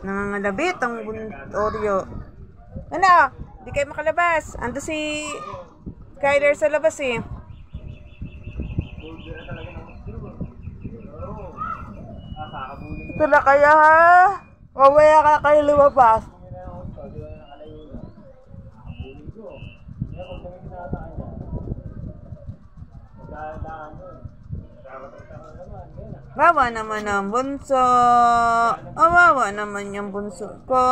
Nangangalabit ang Oreo. Ano? Di kayo makalabas. Ando si Kyler sa labas eh. Ito na kaya ha? Mamaya ka kayo lumabas. Wawa naman ang bunso. Wawa naman yung bunso ko.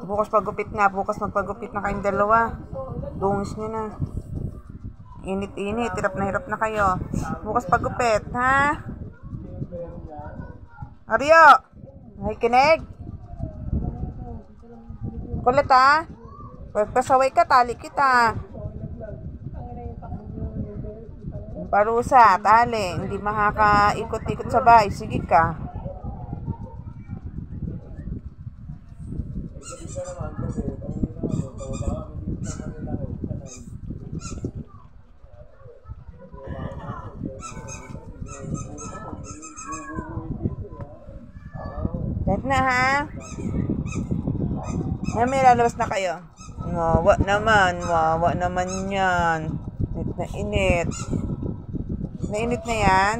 Bukas pagupit na. Bukas magpagupit na kayong dalawa. Dungis nyo na. Init-init. Hirap na kayo. Bukas pagupit, ha? Oreo! May kinig? Kulit, ha? Pagpasaway ka, tali kita. Parusa, tali. Hindi makakaikot-ikot sa bahay. Sige ka. Kahit na, ha? May lalabas na kayo. Wawa naman yan. Init na init. Nainit na yan.